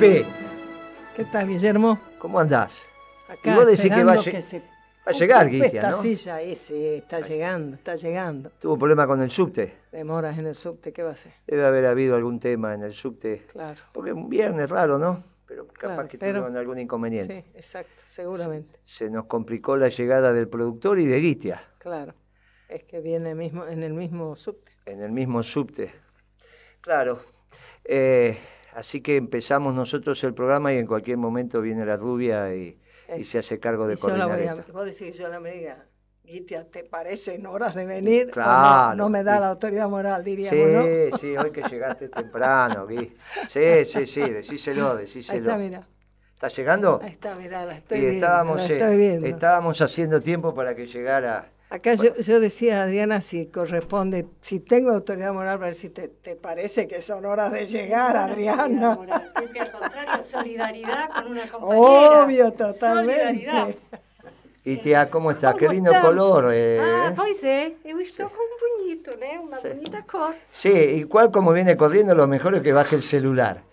Pepe. ¿Qué tal, Guillermo? ¿Cómo andás? Acá y vos decís que va a llegar, Guitia, esta ¿no? silla ese, está llegando. Tuvo problema con el subte. Demoras en el subte, ¿qué va a hacer? Debe haber habido algún tema en el subte. Claro. Porque un viernes raro, ¿no? Pero capaz Claro, que tuvieron algún inconveniente. Sí, exacto, seguramente. Se nos complicó la llegada del productor y de Guitia. Claro, es que viene en el mismo subte. En el mismo subte. Claro. Así que empezamos nosotros el programa y en cualquier momento viene la rubia y se hace cargo de coordinar esto. Vos decís que yo la me diga, Guitia, ¿te parecen horas de venir? Claro. No me da la autoridad moral, diríamos, ¿no? Sí, hoy que llegaste temprano, Gui. Sí, decíselo. Ahí está, mira. ¿Estás llegando? Ahí está, mira, la estoy viendo. Estábamos haciendo tiempo para que llegara. Acá yo decía, Adriana, si corresponde, si tengo autoridad moral, para ver si te parece que son horas de llegar, Adriana. Al contrario, solidaridad con una compañera. Obvio, totalmente. Solidaridad. Y tía, ¿cómo estás? Qué lindo están? color. Pois é, eu estou com un puñito, né? Una bonita cor. Sí, igual como viene corriendo, lo mejor es que baje el celular.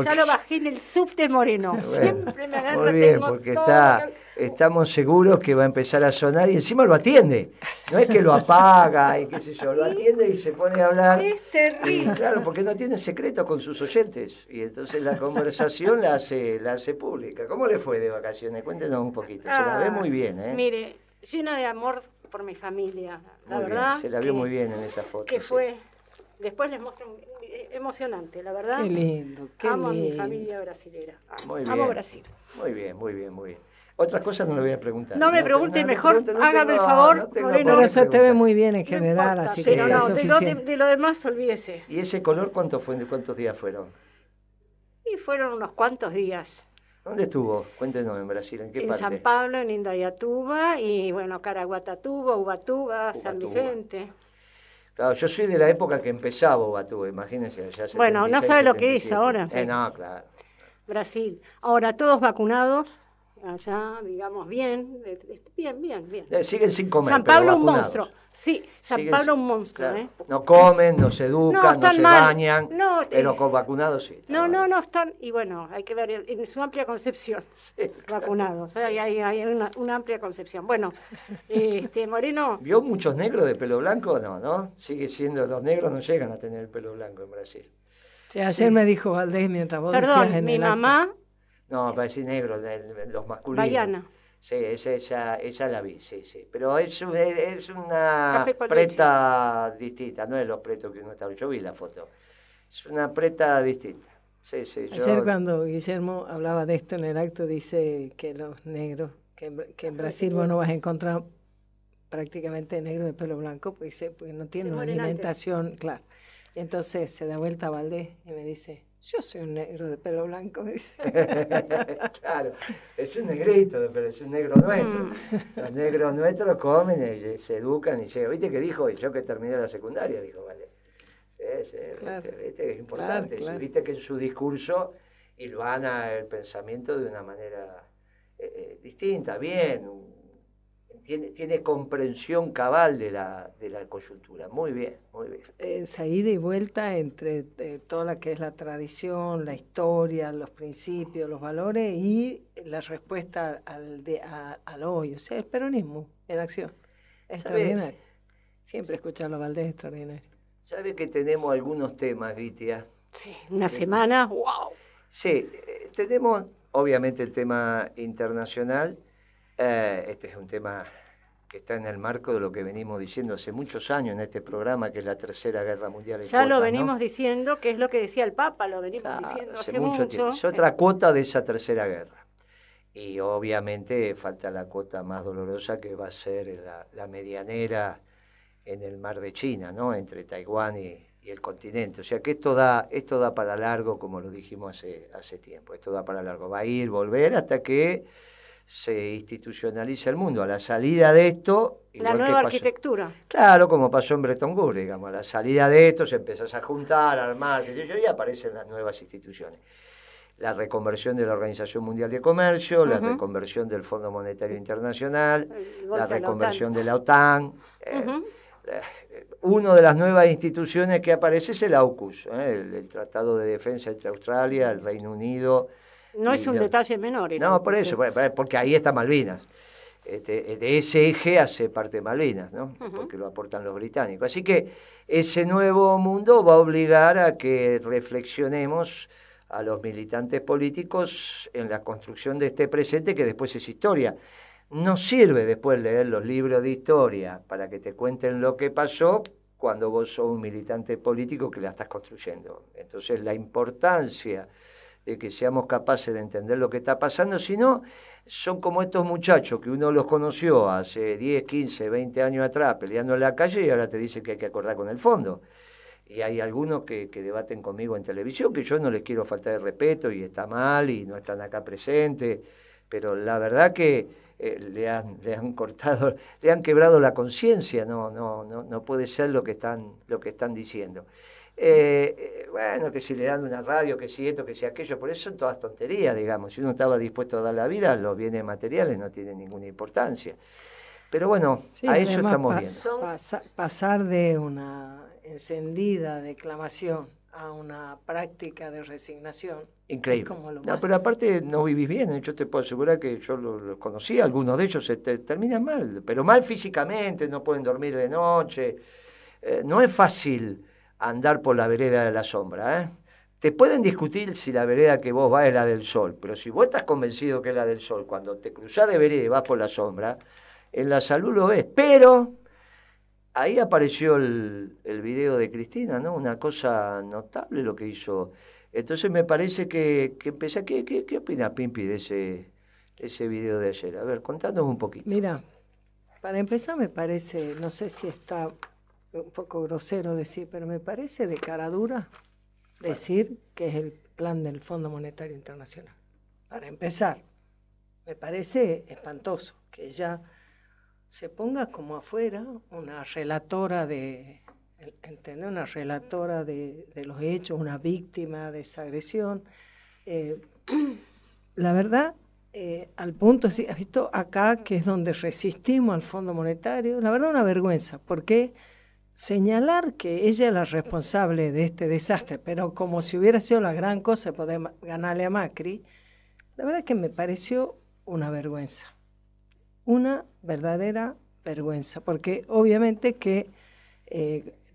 Ya lo bajé en el subte Moreno. Bueno, Siempre me agarra. muy bien, tengo porque todo estamos seguros que va a empezar a sonar y encima lo atiende. No es que lo apaga y qué sé yo, lo atiende y se pone a hablar. Es terrible. Y claro, porque no tiene secreto con sus oyentes. Y entonces la conversación la hace pública. ¿Cómo le fue de vacaciones? Cuéntenos un poquito. Se la ve muy bien, ¿eh? Mire, llena de amor por mi familia. La Muy verdad. bien, se la vio muy bien en esa foto. Que sí. fue. Después les muestro emocionante, la verdad. Qué lindo, qué Amo lindo. a mi familia brasilera. Muy bien. Amo Brasil. Muy bien. Otras cosas no le voy a preguntar. No me pregunte, mejor hágame el favor. Pero eso te ve muy bien en general, No importa, así pero que no, es suficiente. de lo demás olvídese. ¿Y ese color cuántos días fueron? Y fueron unos cuantos días. ¿Dónde estuvo? Cuéntenos en Brasil, ¿en qué En parte? San Pablo, en Indaiatuba, y bueno, Caraguatatuba, Ubatuba, San Vicente. Claro, yo soy de la época que empezaba Ubatuba, imagínense. Ya Bueno, no 76, sabe lo que es 77. ahora. No, claro. Brasil. Ahora, todos vacunados, allá, digamos, bien. Siguen sin comer. San pero Pablo un vacunados. monstruo. Sí, San Siguen Pablo sin- un monstruo, claro. ¿eh? No comen, no se educan, no están se mal. bañan, No, pero con vacunados sí. No, están, y bueno, hay que ver en su amplia concepción, Sí, vacunados, hay una amplia concepción. Bueno, Moreno, ¿Vio muchos negros de pelo blanco? No. Sigue siendo, los negros no llegan a tener el pelo blanco en Brasil. Sí, ayer me dijo Valdés mientras vos decías perdón, en mi el acto. mamá, No, para decir negro, los masculinos. Baiana. Sí, esa la vi, sí. Pero es una Café con preta distinta, no es los pretos que uno está. Yo vi la foto. Es una preta distinta. Sí. Ayer cuando Guillermo hablaba de esto en el acto, dice que los negros, que en Brasil vos no vas a encontrar prácticamente negros de pelo blanco, porque no tienen una mueren alimentación, claro. Y entonces se da vuelta a Valdés y me dice, yo soy un negro de pelo blanco, me dice. Claro, es un negrito, pero es un negro nuestro. Los negros nuestros comen, y se educan y llegan. ¿Viste qué dijo? Y yo que terminé la secundaria, dijo, vale. Sí, Claro. ¿viste que es importante? Claro. Sí, viste que en su discurso hilvana el pensamiento de una manera distinta, bien, tiene comprensión cabal de la coyuntura. Muy bien. Esa ida y vuelta entre toda la que es la tradición, la historia, los principios, los valores y la respuesta al hoy, o sea, el peronismo en acción. Extraordinario. Siempre escucharlo a Valdés es extraordinario. ¿Sabe que tenemos algunos temas, Gitia? Sí, una semana, wow. Sí, tenemos obviamente el tema internacional. Este es un tema que está en el marco de lo que venimos diciendo hace muchos años en este programa, que es la Tercera Guerra Mundial. Ya lo venimos diciendo, que es lo que decía el Papa, lo venimos diciendo hace mucho tiempo. Es otra cuota de esa Tercera Guerra. Y obviamente falta la cuota más dolorosa, que va a ser la medianera en el mar de China, ¿no? Entre Taiwán y el continente. O sea que esto da para largo, como lo dijimos hace tiempo. Esto da para largo. Va a ir, volver hasta que se institucionaliza el mundo. A la salida de esto... La nueva arquitectura. Claro, como pasó en Bretton Woods, digamos. A la salida de esto se empezás a juntar, a armar, y aparecen las nuevas instituciones. La reconversión de la Organización Mundial de Comercio, la reconversión del Fondo Monetario Internacional, la reconversión de la OTAN, Una de las nuevas instituciones que aparece es el AUKUS, el Tratado de Defensa entre Australia, el Reino Unido. No es un detalle menor. No, por eso, porque ahí está Malvinas. De ese eje hace parte Malvinas, ¿no? Porque lo aportan los británicos. Así que ese nuevo mundo va a obligar a que reflexionemos a los militantes políticos en la construcción de este presente que después es historia. No sirve después leer los libros de historia para que te cuenten lo que pasó cuando vos sos un militante político que la estás construyendo. Entonces la importancia de que seamos capaces de entender lo que está pasando, si no, son como estos muchachos que uno los conoció hace 10, 15, 20 años atrás peleando en la calle y ahora te dicen que hay que acordar con el fondo. Y hay algunos que debaten conmigo en televisión, que yo no les quiero faltar el respeto y está mal y no están acá presentes, pero la verdad que le han cortado, le han quebrado la conciencia, no puede ser lo que están diciendo. Bueno, que si le dan una radio, que si esto, que si aquello, por eso son todas tonterías, digamos. Si uno estaba dispuesto a dar la vida, los bienes materiales no tienen ninguna importancia. Pero bueno, sí, a eso estamos viendo. Pasar de una encendida declamación a una práctica de resignación. Increíble. No, pero aparte no vivís bien, yo te puedo asegurar que yo los conocí, algunos de ellos terminan mal, pero mal físicamente, no pueden dormir de noche. No es fácil andar por la vereda de la sombra, ¿eh? Te pueden discutir si la vereda que vos vas es la del sol, pero si vos estás convencido que es la del sol, cuando te cruzás de vereda y vas por la sombra, en la salud lo ves. Pero ahí apareció el video de Cristina, ¿no? Una cosa notable lo que hizo. Entonces me parece que empecé. ¿Qué opina Pimpi de ese video de ayer? A ver, contanos un poquito. Mira, para empezar me parece, no sé si está un poco grosero decir, pero me parece de cara dura decir que es el plan del Fondo Monetario Internacional. Para empezar, me parece espantoso que ella se ponga como afuera una relatora ¿entendés? Una relatora de los hechos, una víctima de esa agresión. La verdad, al punto, ¿sí? ¿Has visto acá que es donde resistimos al Fondo Monetario? La verdad, una vergüenza, porque señalar que ella es la responsable de este desastre, pero como si hubiera sido la gran cosa poder ganarle a Macri, la verdad es que me pareció una vergüenza. Una verdadera vergüenza, porque obviamente que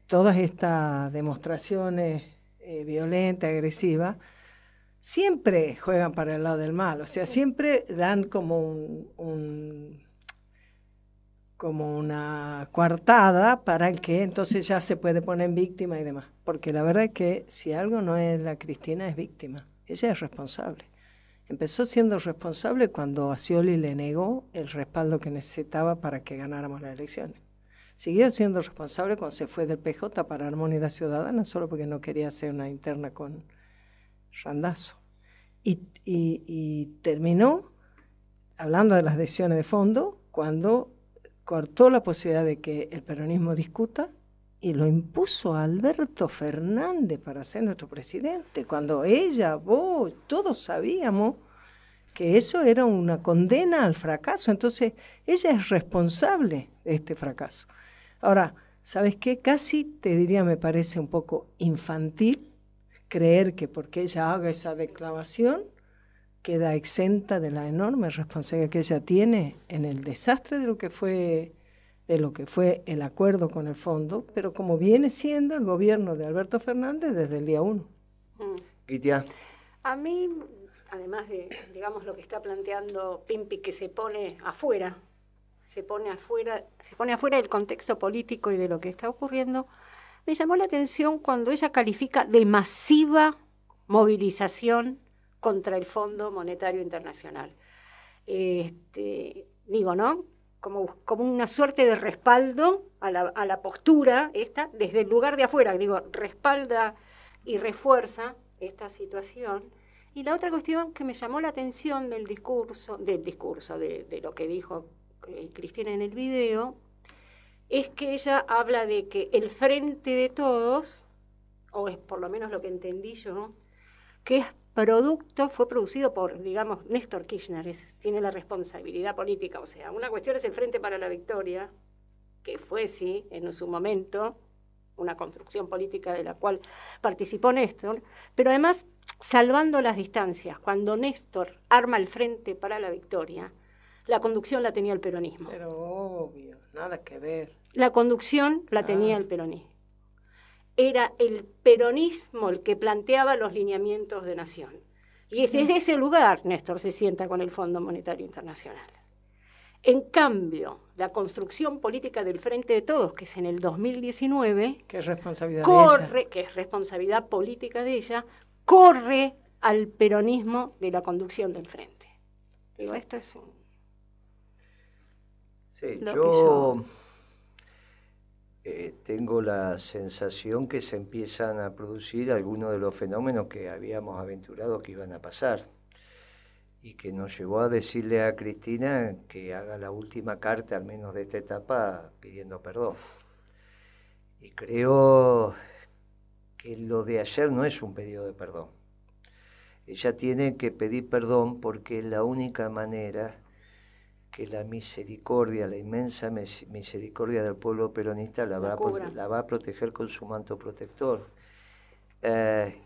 todas estas demostraciones violentas, agresivas, siempre juegan para el lado del mal, o sea, siempre dan como como una coartada para el que entonces ya se puede poner en víctima y demás, porque la verdad es que si algo no es la Cristina, es víctima, ella es responsable. Empezó siendo responsable cuando a Scioli le negó el respaldo que necesitaba para que ganáramos las elecciones. Siguió siendo responsable cuando se fue del PJ para Armonía Ciudadana, solo porque no quería hacer una interna con Randazzo. Y terminó hablando de las decisiones de fondo cuando cortó la posibilidad de que el peronismo discuta y lo impuso a Alberto Fernández para ser nuestro presidente, cuando ella, vos, todos sabíamos que eso era una condena al fracaso. Entonces, ella es responsable de este fracaso. Ahora, ¿sabes qué? Casi te diría, me parece un poco infantil creer que porque ella haga esa declamación queda exenta de la enorme responsabilidad que ella tiene en el desastre de lo que fue el acuerdo con el fondo, pero como viene siendo el gobierno de Alberto Fernández desde el día 1. Kitia. A mí, además de, digamos, lo que está planteando Pimpi, que se pone afuera del contexto político y de lo que está ocurriendo, me llamó la atención cuando ella califica de masiva movilización contra el Fondo Monetario Internacional. Digo, ¿no? Como una suerte de respaldo a la postura esta, desde el lugar de afuera, digo, respalda y refuerza esta situación. Y la otra cuestión que me llamó la atención de lo que dijo Cristina en el video, es que ella habla de que el frente de todos, o es por lo menos lo que entendí yo, que fue producido por, digamos, Néstor Kirchner, tiene la responsabilidad política, o sea, una cuestión es el Frente para la Victoria, que fue, sí, en su momento, una construcción política de la cual participó Néstor, pero además salvando las distancias. Cuando Néstor arma el Frente para la Victoria, la conducción la tenía el peronismo. Pero obvio, nada que ver. La conducción la tenía el peronismo. Era el peronismo el que planteaba los lineamientos de nación. Y desde ese lugar Néstor se sienta con el Fondo Monetario Internacional. En cambio, la construcción política del Frente de Todos, que es en el 2019, que es responsabilidad de ella, que es responsabilidad política de ella, corre al peronismo de la conducción del Frente. Digo, esto es un... Sí, yo tengo la sensación que se empiezan a producir algunos de los fenómenos que habíamos aventurado que iban a pasar y que nos llevó a decirle a Cristina que haga la última carta, al menos de esta etapa, pidiendo perdón. Y creo que lo de ayer no es un pedido de perdón. Ella tiene que pedir perdón porque es la única manera que la misericordia, la inmensa misericordia del pueblo peronista la va a proteger con su manto protector.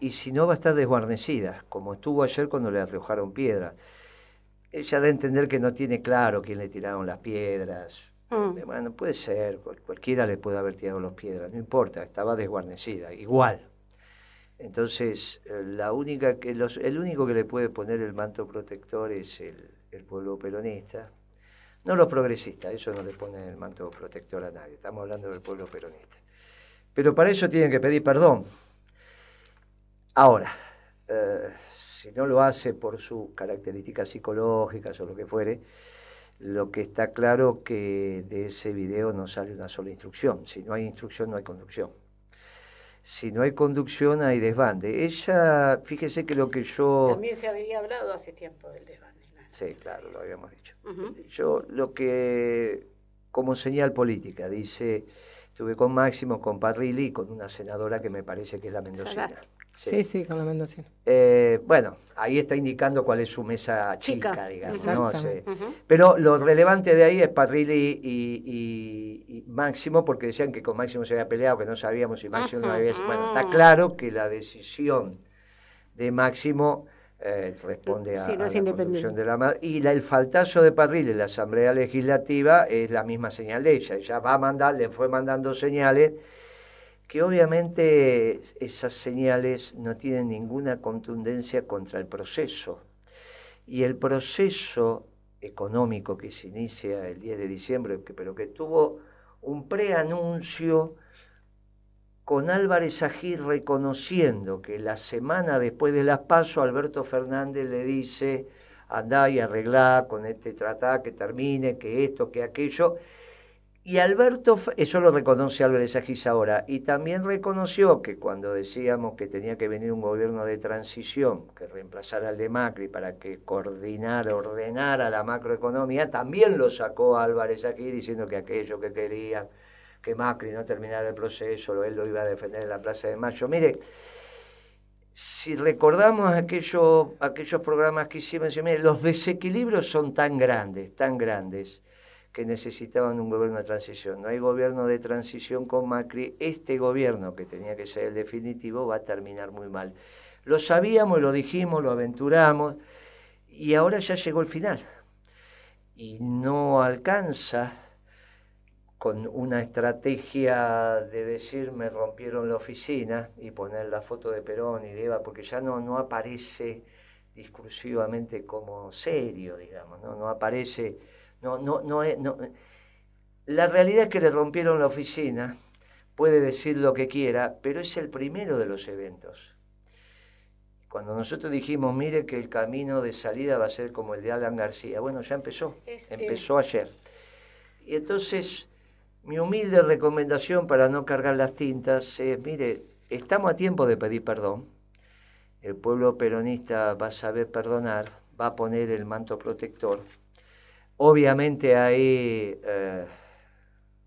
Y si no, va a estar desguarnecida, como estuvo ayer cuando le arrojaron piedras. Ella da a entender que no tiene claro quién le tiraron las piedras. Bueno, puede ser, cualquiera le puede haber tirado las piedras, no importa, estaba desguarnecida, igual. Entonces, el único que le puede poner el manto protector es el pueblo peronista. No los progresistas, eso no le pone el manto protector a nadie, estamos hablando del pueblo peronista. Pero para eso tienen que pedir perdón. Ahora, si no lo hace por sus características psicológicas o lo que fuere, lo que está claro que de ese video no sale una sola instrucción. Si no hay instrucción, no hay conducción. Si no hay conducción, hay desbande. Ella, fíjese que lo que yo... También se había hablado hace tiempo del desbande. Sí, claro, lo habíamos dicho. Yo lo que, como señal política, dice, estuve con Máximo, con Parrilli y con una senadora que me parece que es la mendocina. Sí, con la mendocina. Bueno, ahí está indicando cuál es su mesa chica, digamos, ¿no? Sí. Pero lo relevante de ahí es Parrilli y Máximo, porque decían que con Máximo se había peleado, que no sabíamos si Máximo no había... Bueno, está claro que la decisión de Máximo... responde a la conducción de la madre. Y el faltazo de Parrilli en la Asamblea Legislativa es la misma señal de ella. Ella va a mandar, le fue mandando señales que obviamente esas señales no tienen ninguna contundencia contra el proceso. Y el proceso económico que se inicia el 10 de diciembre, pero que tuvo un preanuncio con Álvarez Agir reconociendo que la semana después de las PASO Alberto Fernández le dice andá y arreglá con este tratado que termine, que esto, que aquello. Y Alberto, eso lo reconoce Álvarez Agir ahora, y también reconoció que cuando decíamos que tenía que venir un gobierno de transición que reemplazara al de Macri para que coordinara, ordenara la macroeconomía, también lo sacó Álvarez Agir diciendo que aquello que querían que Macri no terminara el proceso, él lo iba a defender en la Plaza de Mayo. Mire, si recordamos aquellos programas que hicimos, mire, los desequilibrios son tan grandes, que necesitaban un gobierno de transición. No hay gobierno de transición con Macri. Este gobierno, que tenía que ser el definitivo, va a terminar muy mal. Lo sabíamos, lo dijimos, lo aventuramos, y ahora ya llegó el final. Y no alcanza con una estrategia de decir me rompieron la oficina y poner la foto de Perón y de Eva, porque ya no aparece discursivamente como serio, digamos, no aparece, La realidad es que le rompieron la oficina, puede decir lo que quiera, pero es el primero de los eventos. Cuando nosotros dijimos, mire que el camino de salida va a ser como el de Alan García, bueno, ya empezó ayer. Y entonces, mi humilde recomendación para no cargar las tintas es, mire, estamos a tiempo de pedir perdón, el pueblo peronista va a saber perdonar, va a poner el manto protector. Obviamente ahí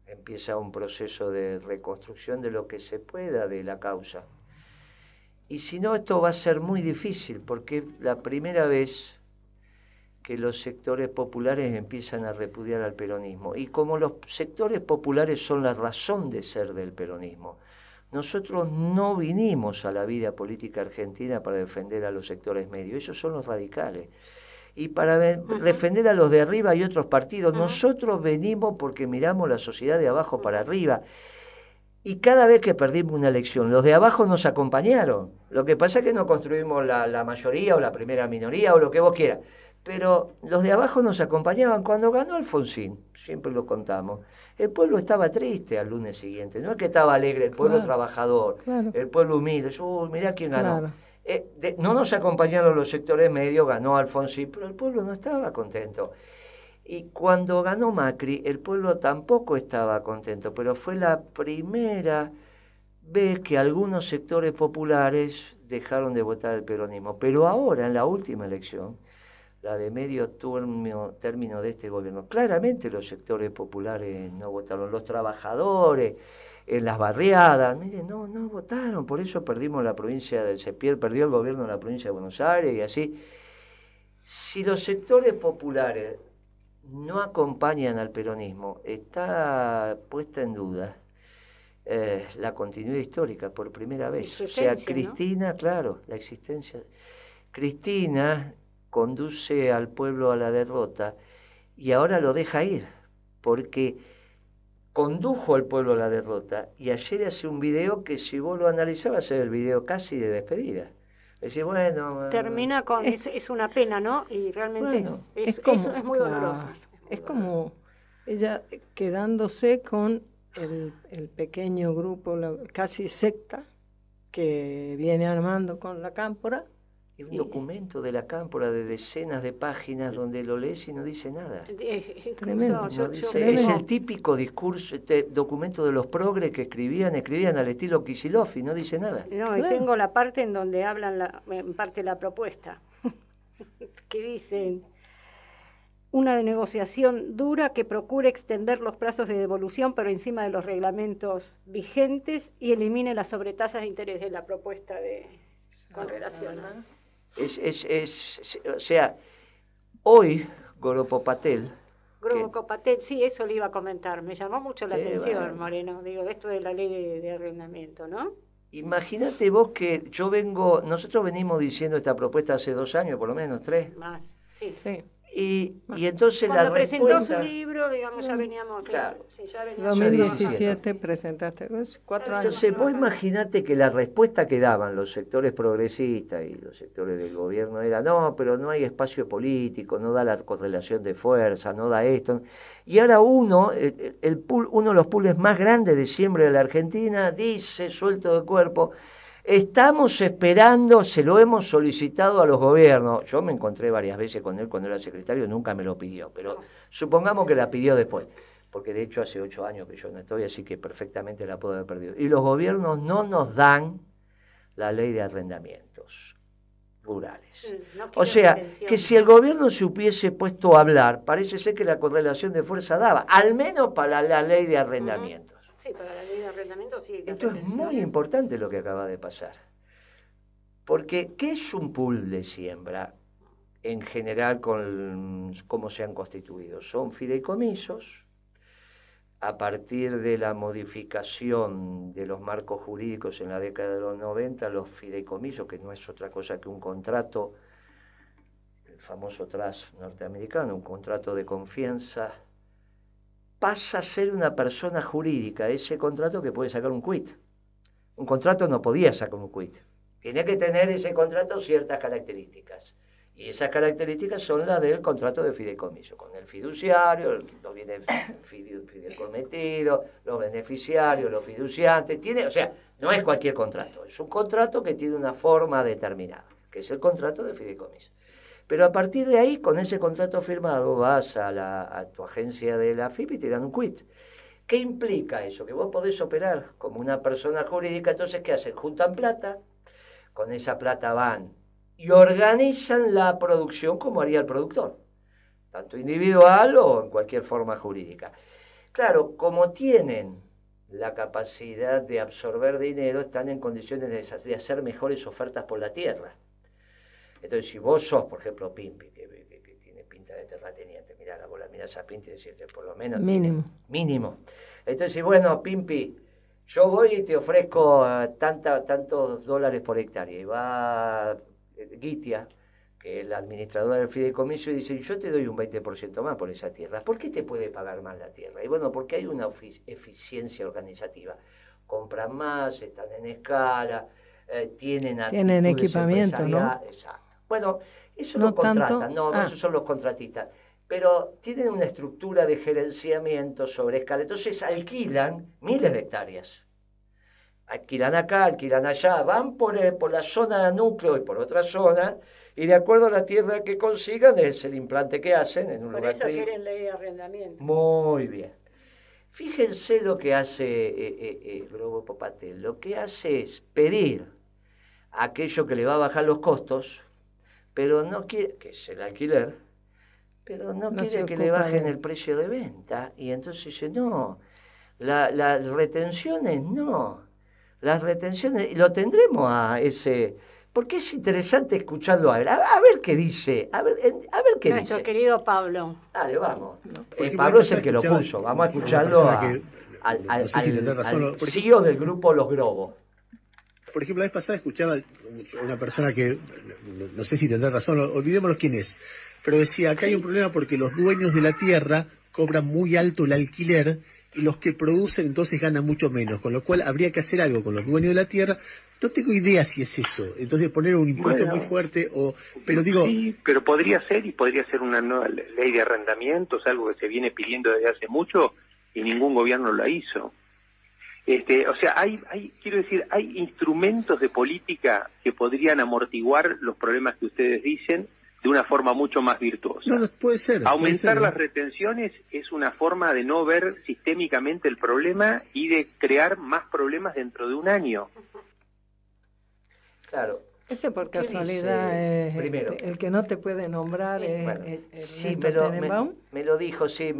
empieza un proceso de reconstrucción de lo que se pueda de la causa. Y si no, esto va a ser muy difícil, porque la primera vez que los sectores populares empiezan a repudiar al peronismo. Y como los sectores populares son la razón de ser del peronismo, nosotros no vinimos a la vida política argentina para defender a los sectores medios, esos son los radicales. Y para defender a los de arriba y otros partidos, nosotros venimos porque miramos la sociedad de abajo para arriba. Y cada vez que perdimos una elección, los de abajo nos acompañaron. Lo que pasa es que no construimos la mayoría o la primera minoría o lo que vos quieras. Pero los de abajo nos acompañaban. Cuando ganó Alfonsín, siempre lo contamos, el pueblo estaba triste al lunes siguiente. No es que estaba alegre el pueblo trabajador, el pueblo humilde. Uy, mirá quién ganó. No nos acompañaron los sectores medios, ganó Alfonsín, pero el pueblo no estaba contento. Y cuando ganó Macri, el pueblo tampoco estaba contento, pero fue la primera vez que algunos sectores populares dejaron de votar el peronismo. Pero ahora, en la última elección, la de medio término de este gobierno, claramente los sectores populares no votaron, los trabajadores, en las barriadas, miren, no votaron, por eso perdimos la provincia del Sepier, perdió el gobierno de la provincia de Buenos Aires y así. Si los sectores populares no acompañan al peronismo, está puesta en duda la continuidad histórica por primera vez. O sea, Cristina, ¿no? Claro, la existencia. Cristina conduce al pueblo a la derrota y ahora lo deja ir, porque condujo al pueblo a la derrota y ayer hace un video que si vos lo analizabas es el video casi de despedida. Decir, bueno, termina con, es una pena, ¿no? Y realmente bueno, es muy doloroso. Es como ella quedándose con el pequeño grupo, casi secta, que viene armando con la cámpora. Y un documento de la cámpora de decenas de páginas donde lo lees y no dice nada. Tremendo. Es el típico discurso, documento de los progres que escribían al estilo Kicillof y no dice nada. No, claro. Y tengo la parte en donde hablan, en parte la propuesta, que dicen una de negociación dura que procure extender los plazos de devolución pero encima de los reglamentos vigentes y elimine las sobretasas de interés de la propuesta con relación a... O sea, hoy Goropo Patel, sí, eso le iba a comentar, me llamó mucho la atención, bueno. Moreno, digo, esto de la ley de arrendamiento, ¿no? Imagínate vos que nosotros venimos diciendo esta propuesta hace 2 años, por lo menos 3. Más, sí. Y entonces cuando la presentó respuesta... su libro, digamos, ya veníamos... Claro. Ya veníamos 2017 presentaste, 4 años. Entonces vos imaginate que la respuesta que daban los sectores progresistas y los sectores del gobierno era, no, pero no hay espacio político, no da la correlación de fuerza, no da esto. Y ahora uno de los pools más grandes de siembra de la Argentina dice, suelto de cuerpo... Estamos esperando, se lo hemos solicitado a los gobiernos. Yo me encontré varias veces con él cuando era secretario, nunca me lo pidió, pero supongamos que la pidió después, porque de hecho hace 8 años que yo no estoy, así que perfectamente la puedo haber perdido. Y los gobiernos no nos dan la ley de arrendamientos rurales. O sea, que si el gobierno se hubiese puesto a hablar, parece ser que la correlación de fuerza daba, al menos para la ley de arrendamientos. Sí, para la ley de arrendamiento sí. Esto es muy importante lo que acaba de pasar. Porque, ¿qué es un pool de siembra? En general, con cómo se han constituido. Son fideicomisos. A partir de la modificación de los marcos jurídicos en la década de los 90, los fideicomisos, que no es otra cosa que un contrato, el famoso trust norteamericano, un contrato de confianza, pasa a ser una persona jurídica, ese contrato que puede sacar un quit. Un contrato no podía sacar un quit. Tiene que tener ese contrato ciertas características. Y esas características son las del contrato de fideicomiso, con el fiduciario, los bienes fideikometidos, los beneficiarios, los fiduciantes. O sea, no es cualquier contrato, es un contrato que tiene una forma determinada, que es el contrato de fideicomiso. Pero a partir de ahí, con ese contrato firmado, vas a tu agencia de la AFIP y te dan un quit. ¿Qué implica eso? Que vos podés operar como una persona jurídica. Entonces, ¿qué hacen? Juntan plata, con esa plata van y organizan la producción como haría el productor, tanto individual o en cualquier forma jurídica. Claro, como tienen la capacidad de absorber dinero, están en condiciones de hacer mejores ofertas por la tierra. Entonces, si vos sos, por ejemplo, Pimpi, que tiene terrateniente. Mirá, vos la mirás a Pinti y decís que por lo menos... Mínimo. Mínimo. Entonces, bueno, Pimpi, yo voy y te ofrezco tantos dólares por hectárea. Y va Gitia, que es la administradora del fideicomiso, y dice, yo te doy un 20% más por esa tierra. ¿Por qué te puede pagar más la tierra? Y bueno, porque hay una eficiencia organizativa. Compran más, están en escala, tienen equipamiento, ¿no? Exacto. Bueno, eso no lo contratan, tanto. esos son los contratistas. Pero tienen una estructura de gerenciamiento sobre escala. Entonces alquilan miles de hectáreas. Alquilan acá, alquilan allá, van por la zona de núcleo y por otra zona, y de acuerdo a la tierra que consigan, es el implante que hacen en un Por lugar. eso quieren ley de arrendamiento. Muy bien. Fíjense lo que hace Globo Popatel. Lo que hace es pedir aquello que le va a bajar los costos, pero no quiere, que es el alquiler, pero no quiere que le bajen el precio de venta. Y entonces dice, no, las retenciones no. Las retenciones, lo tendremos a ese... Porque es interesante escucharlo a él. A ver qué dice. A ver qué dice. Nuestro querido Pablo. Dale, vamos. No. Pablo es el que lo puso. Vamos a escucharlo al CEO del grupo Los Globos. Por ejemplo, la vez pasada escuchaba a una persona que, no sé si tendrá razón, olvidémonos quién es, pero decía, acá hay un problema porque los dueños de la tierra cobran muy alto el alquiler y los que producen entonces ganan mucho menos, con lo cual habría que hacer algo con los dueños de la tierra. No tengo idea si es eso, entonces poner un impuesto muy fuerte, pero digo... Sí, pero podría ser una nueva ley de arrendamientos, algo que se viene pidiendo desde hace mucho y ningún gobierno lo hizo. O sea, quiero decir, hay instrumentos de política que podrían amortiguar los problemas que ustedes dicen de una forma mucho más virtuosa. No, puede ser. Aumentar las retenciones es una forma de no ver sistémicamente el problema y de crear más problemas dentro de un año. Claro. Ese por casualidad es primero, el que no te puede nombrar sí, me lo dijo, sí,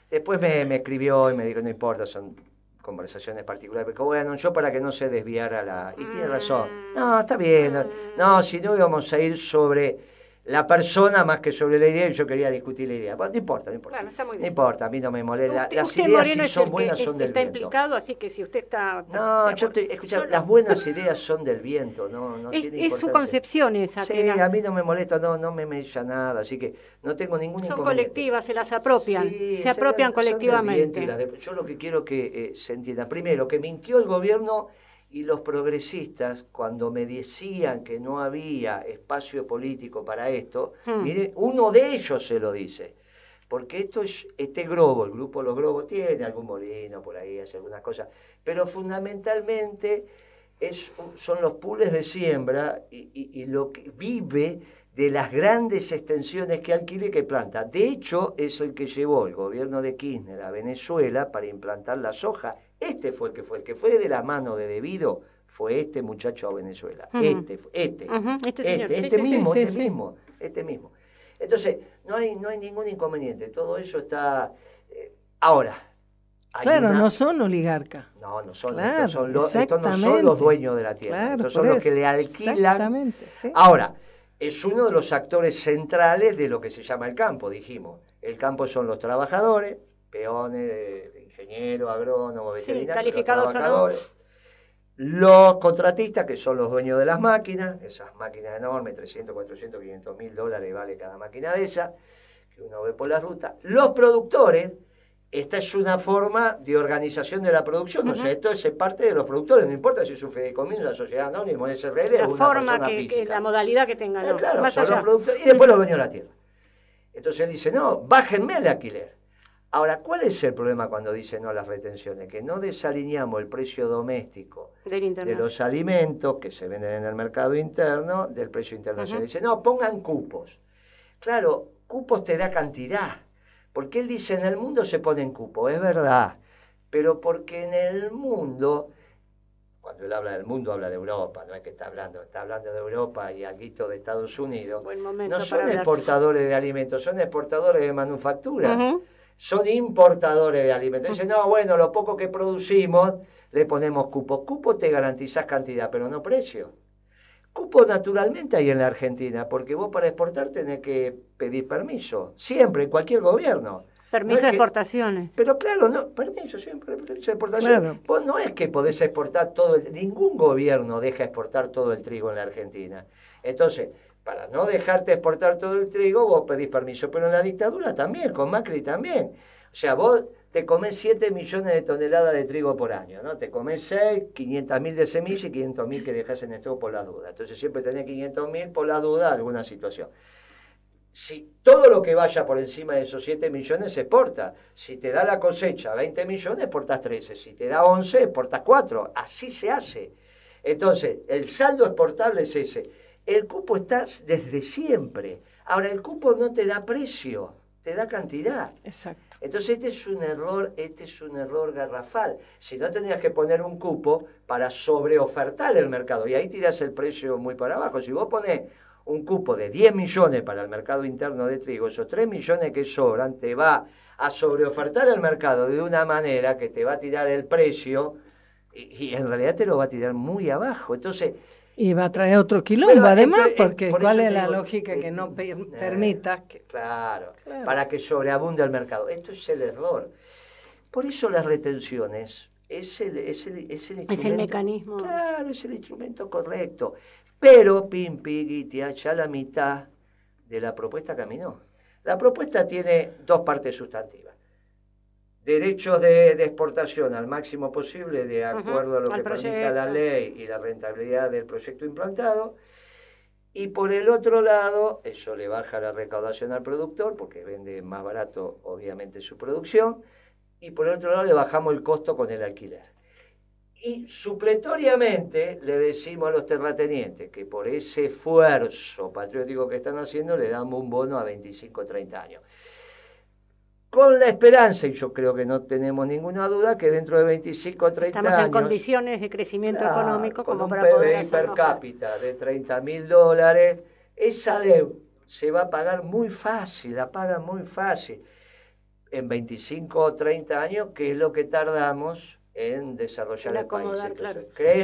después me escribió y me dijo, no importa, son conversaciones particulares, pero bueno, yo para que no se desviara y tiene razón, no, está bien, no, si no íbamos a ir sobre la persona más que sobre la idea, y yo quería discutir la idea. Bueno, no importa. Bueno, está muy bien. No importa, a mí no me molesta. Las usted, ideas Moreno, si son buenas es el son que del está viento. implicado, así que si usted está... No, escucha, las buenas ideas son del viento, no tiene importancia. Es su concepción esa. Sí, a mí no me molesta, no me mella nada, así que no tengo ningún son inconveniente. Colectivas, se las apropian, sí, se apropian colectivamente. Yo lo que quiero que se entienda, primero, que mintió el gobierno y los progresistas cuando me decían que no había espacio político para esto, mire, uno de ellos se lo dice. Porque este globo, el grupo Los Globos, tiene algún molino por ahí, hace algunas cosas, pero fundamentalmente son los pools de siembra y lo que vive de las grandes extensiones que alquila y que planta. De hecho, es el que llevó el gobierno de Kirchner a Venezuela para implantar la soja. Este fue el que fue de la mano de Devido, fue este muchacho a Venezuela. Este mismo. Entonces, no hay ningún inconveniente, todo eso está... ahora. Claro, no son oligarcas. No son, claro, estos no son los dueños de la tierra, claro, estos son los que le alquilan. Exactamente, sí. Ahora, es uno de los actores centrales de lo que se llama el campo, dijimos. El campo son los trabajadores, peones, ingenieros, agrónomos, veterinarios, calificados trabajadores. Los contratistas, que son los dueños de las máquinas, esas máquinas enormes, 300, 400, 500 mil dólares vale cada máquina de esas, que uno ve por la ruta. Los productores, esta es una forma de organización de la producción, o sea, esto es parte de los productores, no importa si es un fideicomiso, una sociedad anónima, un SRL o una persona física. La modalidad que tengan, claro, más son allá. los productores, y después los dueños de la tierra. Entonces él dice, no, bájenme el alquiler. Ahora, ¿cuál es el problema cuando dicen no a las retenciones? Que no desalineamos el precio doméstico de los alimentos que se venden en el mercado interno del precio internacional. Dice, no, pongan cupos. Claro, cupos te da cantidad. Porque él dice, en el mundo se ponen cupos, es verdad. Pero porque en el mundo, cuando él habla del mundo, habla de Europa, no es que está hablando de Europa y algo de Estados Unidos. No son exportadores de alimentos, son exportadores de manufactura. Son importadores de alimentos. Dicen, no, bueno, lo poco que producimos le ponemos cupos. Cupos te garantizás cantidad, pero no precio. Cupo naturalmente hay en la Argentina, porque vos para exportar tenés que pedir permiso, siempre, en cualquier gobierno. Permiso No de es que- exportaciones. Pero claro, no, permiso, siempre, permiso de exportación. Claro. Vos no es que podés exportar todo, ningún gobierno deja exportar todo el trigo en la Argentina. Entonces, para no dejarte exportar todo el trigo, vos pedís permiso, pero en la dictadura también, con Macri también. O sea, vos te comés 7 millones de toneladas de trigo por año, ¿no? Te comés 6, 500.000 de semilla y 500.000 que dejás en stock por las dudas. Entonces siempre tenés 500.000 por la duda alguna situación. Si todo lo que vaya por encima de esos 7 millones se exporta. Si te da la cosecha 20 millones, exportas 13. Si te da 11, exportas 4. Así se hace. Entonces, el saldo exportable es ese. El cupo está desde siempre. Ahora, el cupo no te da precio, te da cantidad. Exacto. Entonces este es un error garrafal. Si no tendrías que poner un cupo para sobreofertar el mercado y ahí tirás el precio muy para abajo. Si vos ponés un cupo de 10 millones para el mercado interno de trigo, esos 3 millones que sobran te va a sobreofertar el mercado de una manera que te va a tirar el precio y en realidad te lo va a tirar muy abajo. Entonces, Y va a traer otro quilombo, pero, además, entonces, porque por ¿cuál eso es te la digo, lógica que no permita que... Claro, Claro. para que sobreabunde el mercado. Esto es el error. Por eso las retenciones es el instrumento. Es el mecanismo. Claro, es el instrumento correcto. Pero, Pimpi, Guitia, ya la mitad de la propuesta caminó. La propuesta tiene dos partes sustantivas. Derechos de exportación al máximo posible de acuerdo a lo que permita la ley y la rentabilidad del proyecto implantado. Y por el otro lado, eso le baja la recaudación al productor porque vende más barato, obviamente, su producción. Y por el otro lado, le bajamos el costo con el alquiler. Y supletoriamente le decimos a los terratenientes que por ese esfuerzo patriótico que están haciendo, le damos un bono a 25 o 30 años. Con la esperanza, y yo creo que no tenemos ninguna duda, que dentro de 25 o 30 Estamos años... en condiciones de crecimiento económico con como un para poder PBI per hacernos cápita de $30.000, esa deuda se va a pagar muy fácil, la pagan muy fácil. En 25 o 30 años, que es lo que tardamos en desarrollar el país. Claro.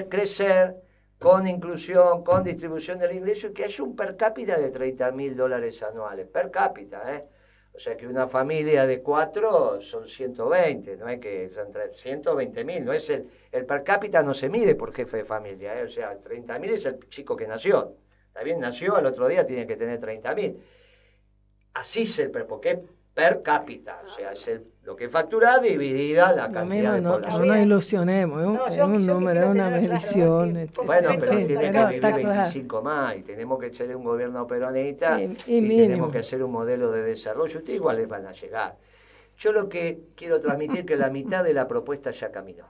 Crecer con inclusión, con distribución del ingreso y que haya un per cápita de $30.000 anuales. Per cápita, ¿eh? O sea que una familia de 4 son 120, no es que son 120.000, no es el per cápita no se mide por jefe de familia, ¿eh? O sea, 30.000 es el chico que nació. Está bien, nació, al otro día tiene que tener 30.000. Así es porque es per cápita, o sea, es lo que factura dividida la cantidad de población. No nos ilusionemos, es un número, es una medición. Bueno, pero sí, tiene pero que está vivir claro. 25 más y tenemos que ser un gobierno peronista Y y mínimo. tenemos que hacer un modelo de desarrollo. Ustedes igual les van a llegar. Yo lo que quiero transmitir es que la mitad de la propuesta ya caminó.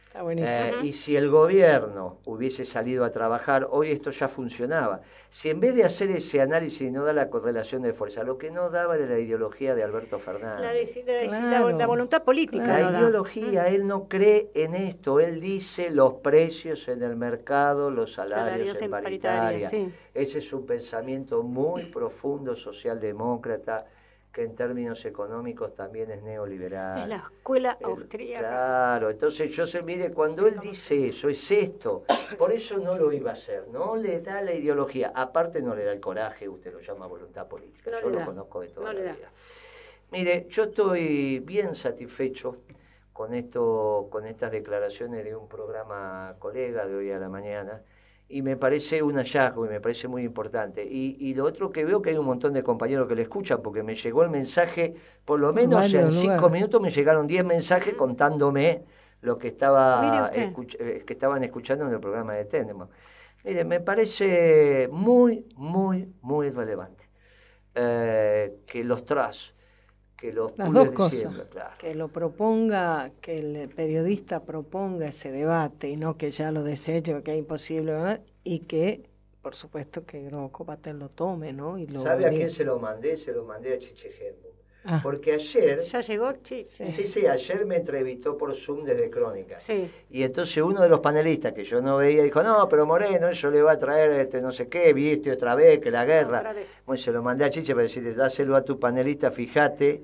Está buenísimo. Y si el gobierno hubiese salido a trabajar, hoy esto ya funcionaba. Si en vez de hacer ese análisis no da la correlación de fuerza, lo que no daba era la ideología de Alberto Fernández. La voluntad política. La no da. ideología, él no cree en esto, él dice los precios en el mercado, los salarios en paritaria. Sí. Ese es un pensamiento muy profundo socialdemócrata, que en términos económicos también es neoliberal. Es la escuela austríaca. Claro, entonces mire, cuando él dice eso, es esto, por eso no lo iba a hacer, no le da la ideología, aparte no le da el coraje, usted lo llama voluntad política, yo lo conozco de toda la vida. Mire, yo estoy bien satisfecho con estas declaraciones de un programa colega de hoy a la mañana, y me parece un hallazgo y me parece muy importante. Y lo otro que veo que hay un montón de compañeros que le escuchan, porque me llegó el mensaje, por lo menos en 5 minutos me llegaron 10 mensajes contándome lo que estaban escuchando en el programa de Tenemos. Mire, me parece muy, muy, muy relevante que los TRAS, que los las dos cosas, claro, que lo proponga, que el periodista proponga ese debate y no que ya lo deseche, que es imposible, ¿verdad? Y que, por supuesto, que Groco Patel lo tome, ¿no? Y ¿Sabe a quién se lo mandé? Se lo mandé a Chiche Gembo. Porque ayer... ¿Ya llegó Chiche? Sí, ayer me entrevistó por Zoom desde Crónica. Sí. Y entonces uno de los panelistas que yo no veía dijo, no, pero Moreno, eso le va a traer no sé qué, viste otra vez, que la guerra. Otra vez. Bueno, se lo mandé a Chiche para decirle, dáselo a tu panelista, fíjate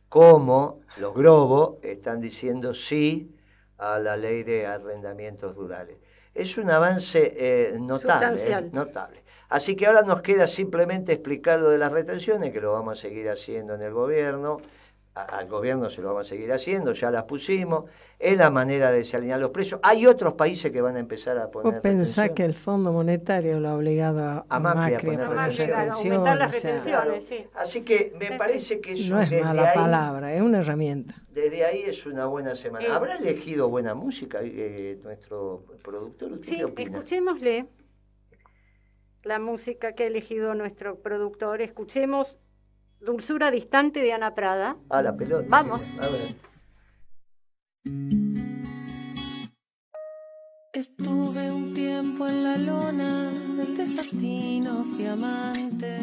cómo los globos están diciendo sí a la ley de arrendamientos rurales. es un avance notable, Sustancial. notable. Así que ahora nos queda simplemente explicar lo de las retenciones, que lo vamos a seguir haciendo en el gobierno. Al gobierno se lo vamos a seguir haciendo, ya las pusimos. Es la manera de desalinear los precios. Hay otros países que van a empezar a poner Vos pensás retención. que el Fondo Monetario lo ha obligado a Macri a poner poner retenciones. Aumentar las retenciones, o sea, retenciones, sí. Así que me parece que eso no es desde mala ahí, palabra, es una herramienta. desde ahí es una buena semana. Sí. ¿Habrá elegido buena música nuestro productor? ¿Usted Sí, qué opina? escuchémosle la música que ha elegido nuestro productor. Escuchemos Dulzura Distante de Ana Prada. A la pelota. Vamos. A ver. Estuve un tiempo en la lona del desatino, fui amante,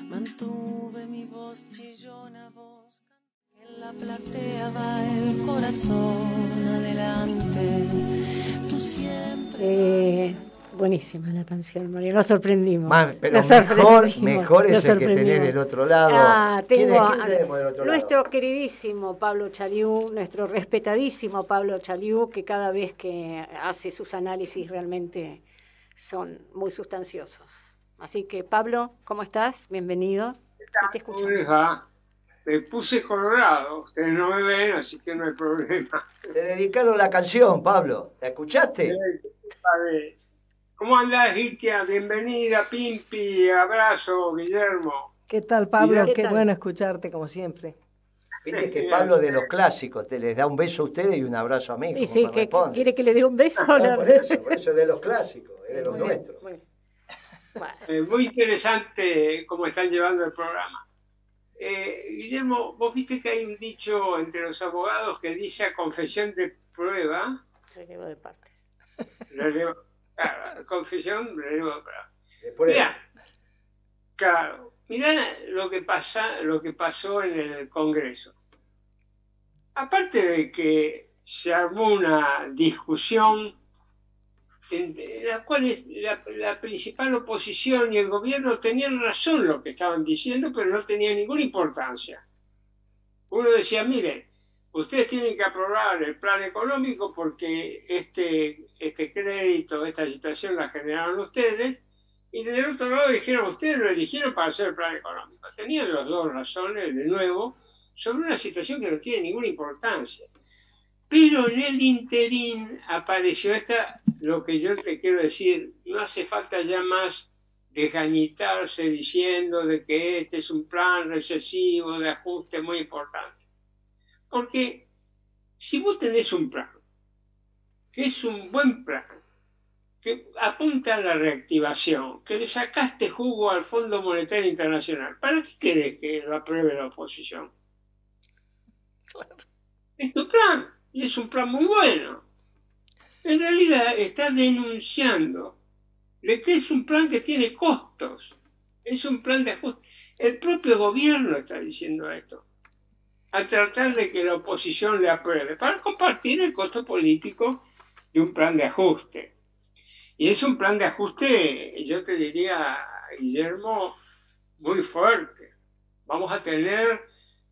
mantuve mi voz chillona, voz en la platea va el corazón adelante, tú siempre. Buenísima la canción, María, nos sorprendimos. Pero Nos mejor sorprendimos, es nos el que tenés sorprendimos. del otro lado. ¿Quién Tengo tenemos del otro nuestro lado? queridísimo Pablo Chaliú, nuestro respetadísimo Pablo Chaliú, que cada vez que hace sus análisis realmente son muy sustanciosos. Así que, Pablo, ¿cómo estás? Bienvenido. Te escuchamos. ¿Cómo les va? Me puse colorado, ustedes no me ven, así que no hay problema. Te dedicaron la canción, Pablo. ¿La escuchaste? ¿Cómo andás, Gitia? Bienvenida, Pimpi, abrazo, Guillermo. ¿Qué tal, Pablo? ¿Qué Qué tal? bueno escucharte, como siempre. Viste que Pablo de los clásicos, te les da un beso a ustedes y un abrazo a mí. Y como sí, que corresponde. quiere que le dé un beso. No, por eso es de los clásicos, es de los Muy bien, nuestros. muy bien. Bueno, Muy interesante cómo están llevando el programa. Guillermo, vos viste que hay un dicho entre los abogados que dice a confesión de prueba, relevo de partes. confesión, relevo de prueba. Después, Mirá, claro, mirá lo que pasó en el Congreso. Aparte de que se armó una discusión en la cual la principal oposición y el gobierno tenían razón lo que estaban diciendo, pero no tenía ninguna importancia. Uno decía, miren, ustedes tienen que aprobar el plan económico porque este crédito, esta situación la generaron ustedes, y del otro lado dijeron, ustedes lo eligieron para hacer el plan económico. Tenían los dos razones, de nuevo, sobre una situación que no tiene ninguna importancia. Pero en el interín apareció lo que yo te quiero decir, no hace falta ya más desgañitarse diciendo de que este es un plan recesivo de ajuste muy importante. Porque si vos tenés un plan, que es un buen plan, que apunta a la reactivación, que le sacaste jugo al Fondo Monetario Internacional, ¿para qué querés que lo apruebe la oposición? Claro. Es tu plan, y es un plan muy bueno. En realidad está denunciando de que es un plan que tiene costos, es un plan de ajuste. El propio gobierno está diciendo esto, a tratar de que la oposición le apruebe, para compartir el costo político de un plan de ajuste. Y es un plan de ajuste, yo te diría, Guillermo, muy fuerte. Vamos a tener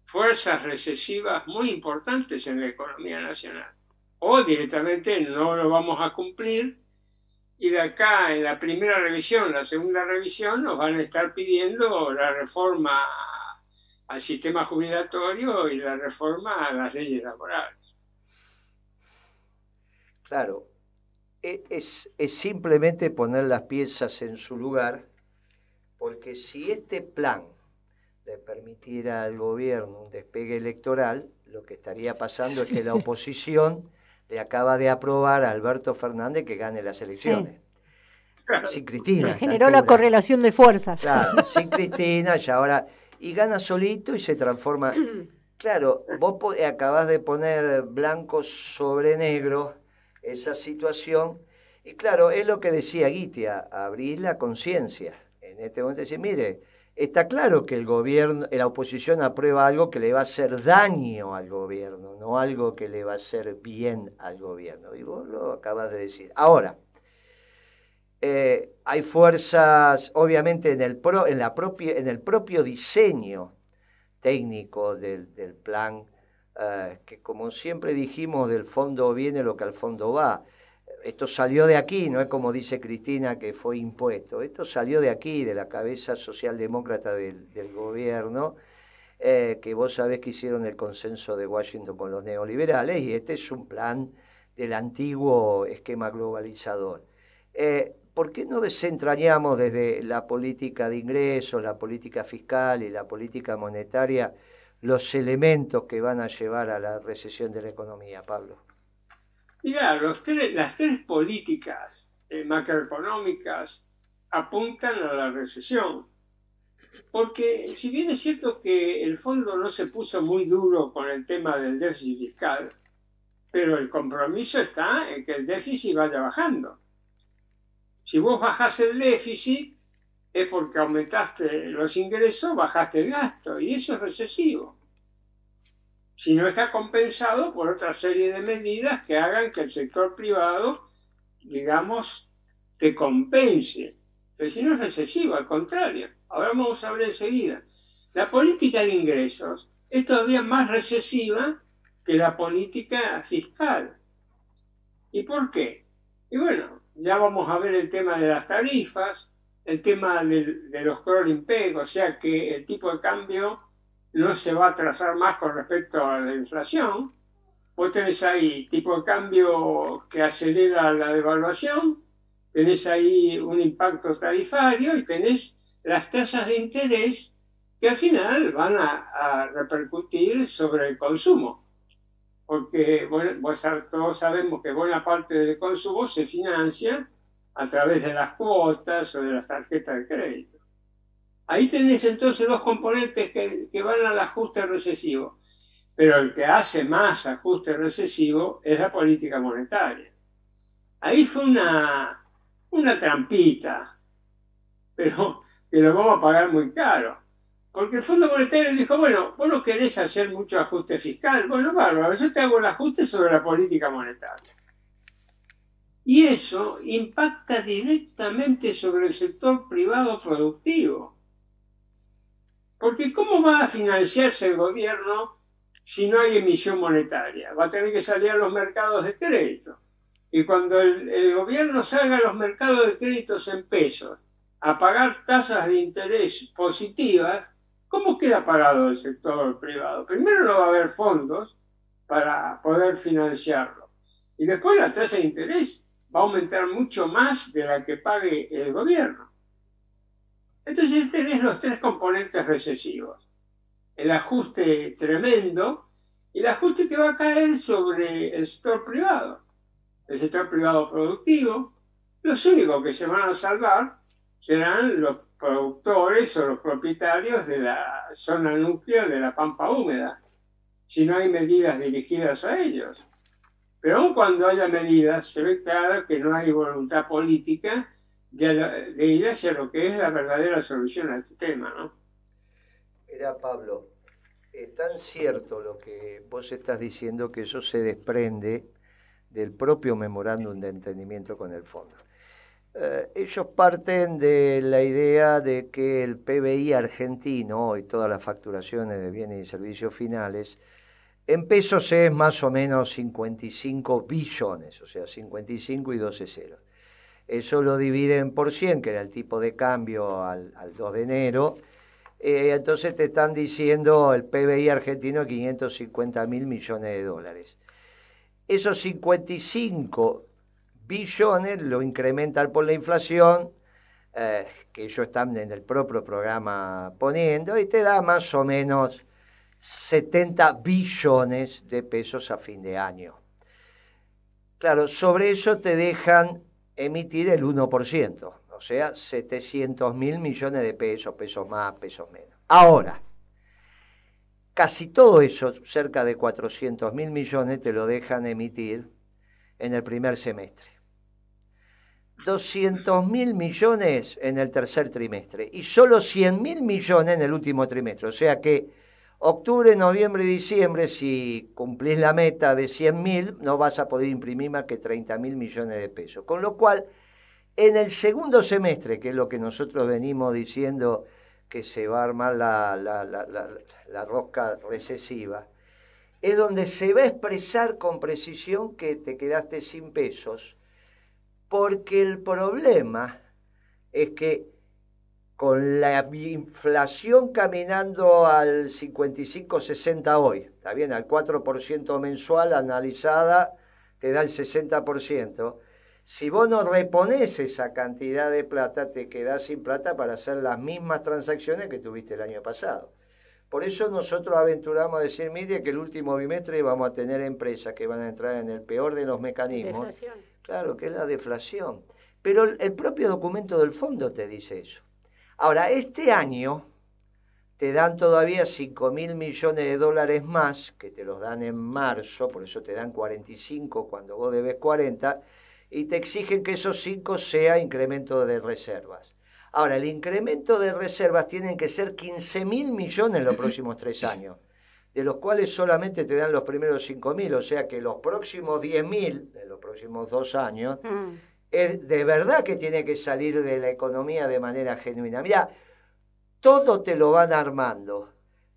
fuerzas recesivas muy importantes en la economía nacional. O directamente no lo vamos a cumplir y de acá en la primera revisión, la segunda revisión, nos van a estar pidiendo la reforma al sistema jubilatorio y la reforma a las leyes laborales. Claro, es simplemente poner las piezas en su lugar, porque si este plan le permitiera al gobierno un despegue electoral, lo que estaría pasando es que la oposición le acaba de aprobar a Alberto Fernández que gane las elecciones. Sin Cristina. Le generó la correlación de fuerzas. Claro, sin Cristina y ahora... Y gana solito y se transforma... Claro, vos acabás de poner blanco sobre negro esa situación. Y claro, es lo que decía Gitia, abrís la conciencia. En este momento decir, mire, está claro que el gobierno, la oposición aprueba algo que le va a hacer daño al gobierno, no algo que le va a hacer bien al gobierno. Y vos lo acabas de decir. Ahora, hay fuerzas, obviamente, en el propio diseño técnico del plan, que como siempre dijimos, del fondo viene lo que al fondo va. esto salió de aquí, no es como dice Cristina que fue impuesto, esto salió de aquí, de la cabeza socialdemócrata del gobierno, que vos sabés que hicieron el consenso de Washington con los neoliberales, y este es un plan del antiguo esquema globalizador. ¿Por qué no desentrañamos desde la política de ingresos, la política fiscal y la política monetaria los elementos que van a llevar a la recesión de la economía, Pablo? Mirá, las tres políticas macroeconómicas apuntan a la recesión. Porque si bien es cierto que el fondo no se puso muy duro con el tema del déficit fiscal, pero el compromiso está en que el déficit vaya bajando. Si vos bajás el déficit, es porque aumentaste los ingresos, bajaste el gasto, y eso es recesivo. Si no está compensado por otra serie de medidas que hagan que el sector privado, digamos, te compense. Pero si no es recesivo, al contrario. Ahora vamos a ver enseguida. La política de ingresos es todavía más recesiva que la política fiscal. ¿Y por qué? Y bueno, ya vamos a ver el tema de las tarifas, el tema de los crawling peg, o sea que el tipo de cambio no se va a atrasar más con respecto a la inflación. Vos tenés ahí tipo de cambio que acelera la devaluación, tenés ahí un impacto tarifario y tenés las tasas de interés que al final van a repercutir sobre el consumo. Porque bueno, todos sabemos que buena parte del consumo se financia a través de las cuotas o de las tarjetas de crédito. Ahí tenés entonces dos componentes que van al ajuste recesivo. Pero el que hace más ajuste recesivo es la política monetaria. Ahí fue una trampita, pero que lo vamos a pagar muy caro. Porque el Fondo Monetario dijo, bueno, vos no querés hacer mucho ajuste fiscal. Bueno, bárbaro, yo te hago el ajuste sobre la política monetaria. Y eso impacta directamente sobre el sector privado productivo. Porque ¿cómo va a financiarse el gobierno si no hay emisión monetaria? Va a tener que salir a los mercados de crédito. Y cuando el gobierno salga a los mercados de créditos en pesos a pagar tasas de interés positivas, ¿cómo queda parado el sector privado? Primero no va a haber fondos para poder financiarlo. Y después la tasa de interés va a aumentar mucho más de la que pague el gobierno. Entonces tenés los tres componentes recesivos. El ajuste tremendo y el ajuste que va a caer sobre el sector privado. El sector privado productivo, los únicos que se van a salvar serán los productores o los propietarios de la zona núcleo de la pampa húmeda, si no hay medidas dirigidas a ellos. Pero aun cuando haya medidas, se ve claro que no hay voluntad política de ir hacia lo que es la verdadera solución a este tema, ¿no? Mira, Pablo, es tan cierto lo que vos estás diciendo que eso se desprende del propio memorándum de entendimiento con el fondo. Ellos parten de la idea de que el PBI argentino y todas las facturaciones de bienes y servicios finales en pesos es más o menos 55 billones, o sea, 55 y 12 ceros. Eso lo dividen por 100, que era el tipo de cambio al 2 de enero. Entonces te están diciendo el PBI argentino 550.000 millones de dólares. Esos 55 billones lo incrementan por la inflación, que ellos están en el propio programa poniendo, y te da más o menos 70 billones de pesos a fin de año. Claro, sobre eso te dejan emitir el 1%, o sea, 700.000 millones de pesos, pesos más, pesos menos. Ahora, casi todo eso, cerca de 400.000 millones, te lo dejan emitir en el primer semestre. 200.000 millones en el tercer trimestre y solo 100.000 millones en el último trimestre. O sea que octubre, noviembre y diciembre, si cumplís la meta de 100.000, no vas a poder imprimir más que 30.000 millones de pesos. Con lo cual, en el segundo semestre, que es lo que nosotros venimos diciendo que se va a armar la rosca recesiva, es donde se va a expresar con precisión que te quedaste sin pesos, Porque el problema es que con la inflación caminando al 55-60 hoy, está bien, al 4% mensual analizada, te da el 60%. Si vos no reponés esa cantidad de plata, te quedás sin plata para hacer las mismas transacciones que tuviste el año pasado. Por eso nosotros aventuramos a decir, mire, que el último bimestre vamos a tener empresas que van a entrar en el peor de los mecanismos. Deflación. Claro, que es la deflación. Pero el propio documento del fondo te dice eso. Ahora, este año te dan todavía 5.000 millones de dólares más, que te los dan en marzo, por eso te dan 45 cuando vos debes 40, y te exigen que esos 5 sea incremento de reservas. Ahora, el incremento de reservas tienen que ser 15.000 millones en los próximos 3 años, de los cuales solamente te dan los primeros 5.000, o sea que los próximos 10.000, de los próximos 2 años, es de verdad que tiene que salir de la economía de manera genuina. Mira, todo te lo van armando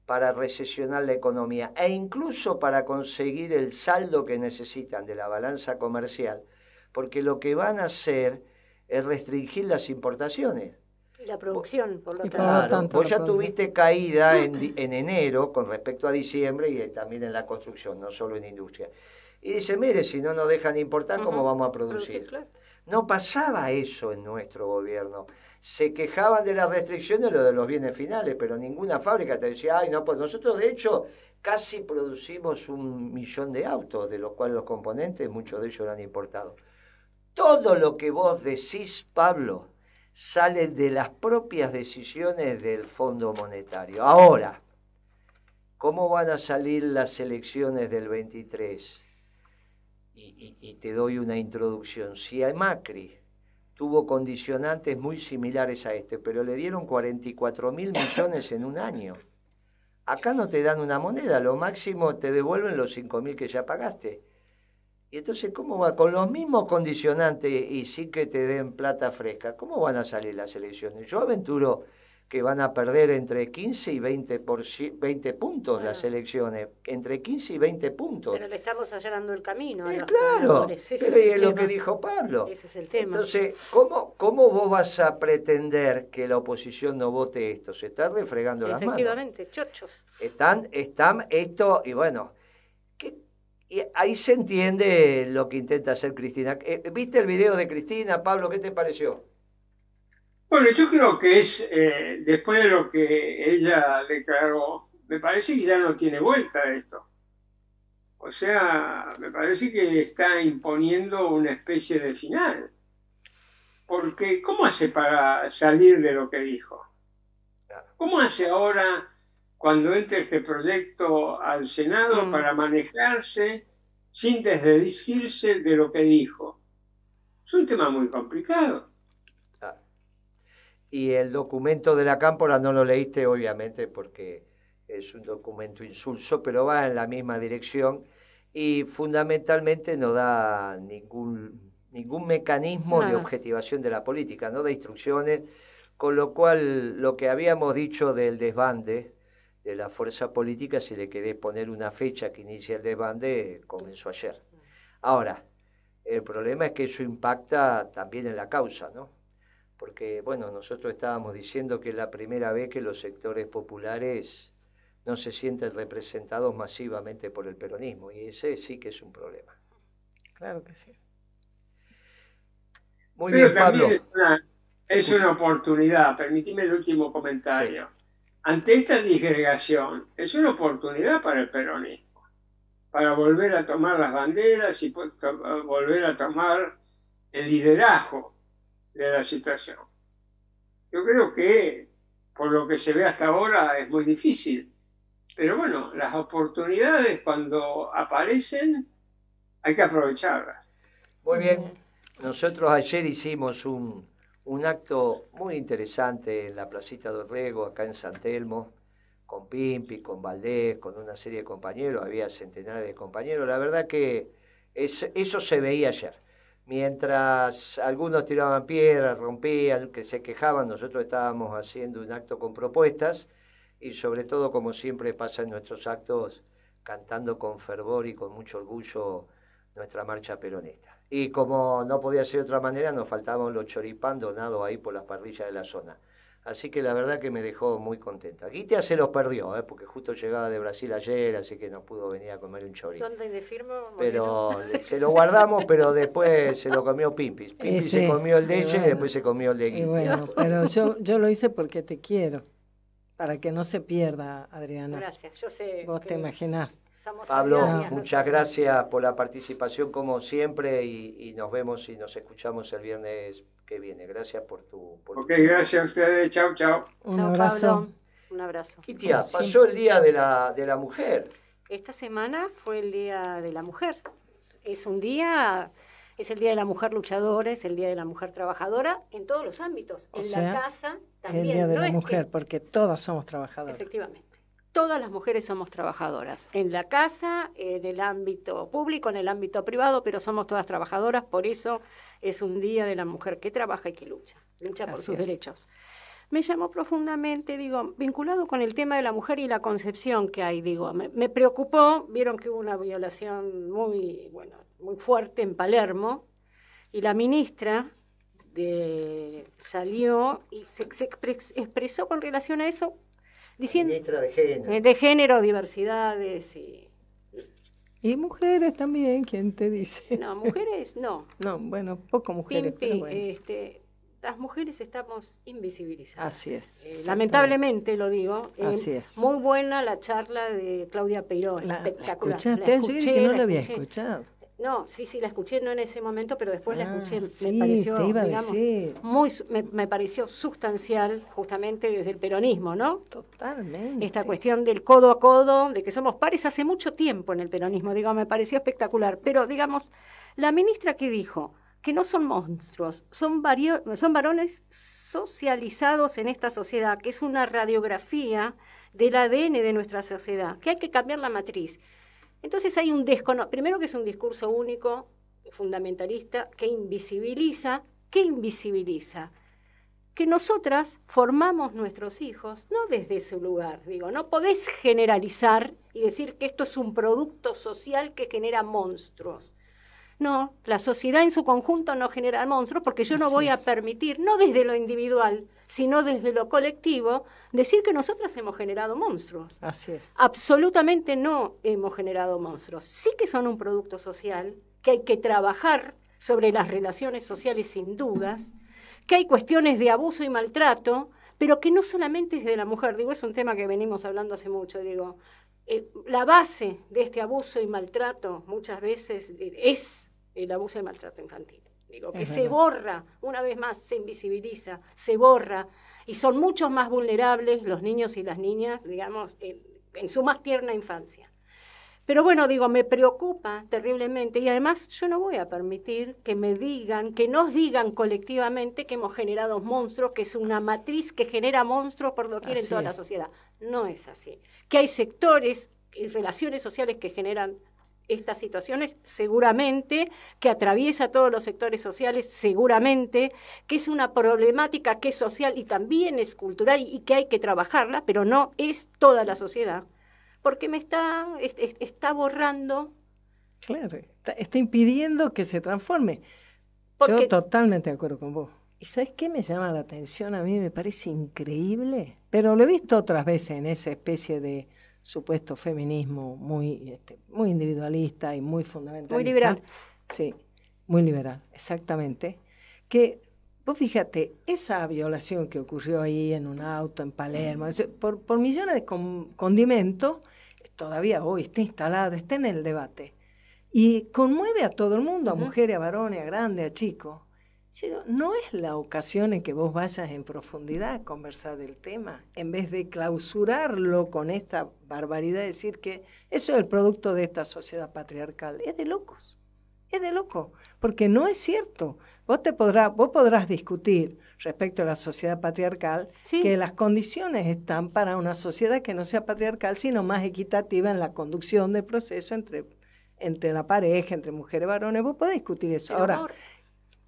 para recesionar la economía e incluso para conseguir el saldo que necesitan de la balanza comercial, porque lo que van a hacer es restringir las importaciones. Y la producción, por lo tanto. Claro, vos ya tuviste caída en enero con respecto a diciembre y también en la construcción, no solo en industria. Y dice, mire, si no nos dejan importar, ¿cómo vamos a producir? Claro. No pasaba eso en nuestro gobierno. Se quejaban de las restricciones de los bienes finales, pero ninguna fábrica te decía, ay, no, pues nosotros de hecho casi producimos 1 millón de autos, de los cuales los componentes, muchos de ellos eran importados. Todo lo que vos decís, Pablo, sale de las propias decisiones del Fondo Monetario. Ahora, ¿cómo van a salir las elecciones del 23? Y te doy una introducción. Si a Macri tuvo condicionantes muy similares a este, pero le dieron 44.000 millones en un año. Acá no te dan una moneda, lo máximo te devuelven los 5.000 que ya pagaste. Y entonces, ¿cómo va? Con los mismos condicionantes y sin que te den plata fresca, ¿cómo van a salir las elecciones? Yo aventuro que van a perder entre 15 y 20 puntos las elecciones, entre 15 y 20 puntos. Pero le estamos allanando el camino. Claro, pero es lo que dijo Pablo. Ese es el tema. Entonces, ¿cómo vos vas a pretender que la oposición no vote esto? Se está refregando las manos. Efectivamente, chochos. Están esto, y bueno, y ahí se entiende lo que intenta hacer Cristina. ¿Viste el video de Cristina, Pablo? ¿Qué te pareció? Bueno, yo creo que es, después de lo que ella declaró, me parece que ya no tiene vuelta esto. O sea, me parece que está imponiendo una especie de final. Porque, ¿cómo hace para salir de lo que dijo? ¿Cómo hace ahora, cuando entre este proyecto al Senado, para manejarse sin desdecirse de lo que dijo? Es un tema muy complicado. Y el documento de la Cámpora no lo leíste, obviamente, porque es un documento insulso, pero va en la misma dirección y fundamentalmente no da ningún mecanismo de objetivación de la política, no da instrucciones, con lo cual lo que habíamos dicho del desbande de la fuerza política, si le querés poner una fecha que inicia el desbande, comenzó ayer. Ahora, el problema es que eso impacta también en la causa, ¿no? Porque, bueno, nosotros estábamos diciendo que es la primera vez que los sectores populares no se sienten representados masivamente por el peronismo, y ese sí que es un problema. Claro que sí. Muy Pero bien, Pablo. Es una oportunidad, permitime el último comentario. Sí. Ante esta disgregación, es una oportunidad para el peronismo, para volver a tomar las banderas y volver a tomar el liderazgo de la situación. Yo creo que, por lo que se ve hasta ahora, es muy difícil. Pero bueno, las oportunidades cuando aparecen hay que aprovecharlas. Muy bien. Nosotros ayer hicimos un acto muy interesante en la Placita de Orrego, acá en San Telmo, con Pimpi, con Valdés, con una serie de compañeros, había centenares de compañeros. La verdad que eso se veía ayer. Mientras algunos tiraban piedras, rompían, que se quejaban, nosotros estábamos haciendo un acto con propuestas y sobre todo, como siempre pasa en nuestros actos, cantando con fervor y con mucho orgullo nuestra marcha peronista. Y como no podía ser de otra manera, nos faltaban los choripán donados ahí por las parrillas de la zona. Así que la verdad que me dejó muy contenta. Guitia se los perdió, porque justo llegaba de Brasil ayer, así que no pudo venir a comer un choripán. ¿Dónde le firmo? Pero se lo guardamos, pero después se lo comió Pimpis. Pimpis Sí, se comió el de ella bueno, y después se comió el de y Guitia. bueno, pero yo lo hice porque te quiero, para que no se pierda, Adriana. Gracias, yo sé. Vos que te imaginás. somos Pablo, solidarias muchas nosotros. gracias por la participación como siempre y nos vemos y nos escuchamos el viernes que viene. Gracias por tu... Ok, gracias a ustedes. Chau, chau. Un Chao, abrazo. Pablo. Un abrazo. Guitia, Como pasó el Día de la Mujer. Esta semana fue el Día de la Mujer. Es el Día de la Mujer luchadora, es el Día de la Mujer trabajadora en todos los ámbitos. O En sea, la casa Es también. el Día de no la es que- Mujer, porque todas somos trabajadoras. Efectivamente. Todas las mujeres somos trabajadoras, en la casa, en el ámbito público, en el ámbito privado, pero somos todas trabajadoras, por eso es un Día de la Mujer que trabaja y que lucha por Así sus es. derechos. Me llamó profundamente, vinculado con el tema de la mujer y la concepción que hay, me preocupó, vieron que hubo una violación muy fuerte en Palermo, y la ministra salió y se expresó con relación a eso, diciendo Ministra de Género. de género, diversidades Y mujeres también, ¿quién te dice? no, mujeres no. No, bueno, poco mujeres, Pimpi, pero bueno. las mujeres estamos invisibilizadas. Así es. exactamente. Lamentablemente lo digo. Así es. Muy buena la charla de Claudia Peirón, ¿La espectacular. escuchaste? Yo creí que no la había escuchado. No, sí, la escuché, no en ese momento, pero después la escuché. Sí, Me pareció, te iba a digamos, decir. me pareció sustancial, justamente desde el peronismo, ¿no? Totalmente. Esta cuestión del codo a codo, de que somos pares hace mucho tiempo en el peronismo, me pareció espectacular. Pero, la ministra que dijo que no son monstruos, son varones socializados en esta sociedad, que es una radiografía del ADN de nuestra sociedad, que hay que cambiar la matriz. Entonces hay primero que es un discurso único, fundamentalista, que invisibiliza, que nosotras formamos nuestros hijos, no desde su lugar, no podés generalizar y decir que esto es un producto social que genera monstruos. No, la sociedad en su conjunto no genera monstruos porque yo no Así voy a es. permitir, no desde lo individual, sino desde lo colectivo, decir que nosotras hemos generado monstruos. Así es. Absolutamente no hemos generado monstruos. Sí que son un producto social, que hay que trabajar sobre las relaciones sociales sin dudas, que hay cuestiones de abuso y maltrato, pero que no solamente es de la mujer. Es un tema que venimos hablando hace mucho. La base de este abuso y maltrato muchas veces es el abuso y maltrato infantil. Que Es se verdad. borra, una vez más se invisibiliza, se borra, y son mucho más vulnerables los niños y las niñas, en su más tierna infancia. Pero me preocupa terriblemente, y además yo no voy a permitir que nos digan colectivamente que hemos generado monstruos, que es una matriz que genera monstruos por doquier en Así toda la es. sociedad. No es así. Que hay sectores y relaciones sociales que generan estas situaciones, seguramente, que atraviesa todos los sectores sociales, seguramente, que es una problemática que es social y también es cultural y que hay que trabajarla, pero no es toda la sociedad, porque está borrando. Claro, está impidiendo que se transforme. Porque- Yo totalmente de acuerdo con vos. ¿Y sabes qué me llama la atención? A mí me parece increíble, pero lo he visto otras veces en esa especie de supuesto feminismo muy individualista y muy fundamentalista. Muy liberal. Sí, muy liberal, exactamente. Que vos fíjate, esa violación que ocurrió ahí en un auto en Palermo, por millones de condimentos, todavía hoy está instalado, está en el debate. Y conmueve a todo el mundo, a Ujú. mujeres, a varones, a grandes, a chicos. Yo digo, no es la ocasión en que vos vayas en profundidad a conversar del tema, en vez de clausurarlo con esta barbaridad de decir que eso es el producto de esta sociedad patriarcal. Es de locos, porque no es cierto. Vos podrás discutir respecto a la sociedad patriarcal, Sí. que las condiciones están para una sociedad que no sea patriarcal, sino más equitativa en la conducción del proceso entre la pareja, entre mujeres y varones. Vos podés discutir eso. Pero Ahora, por-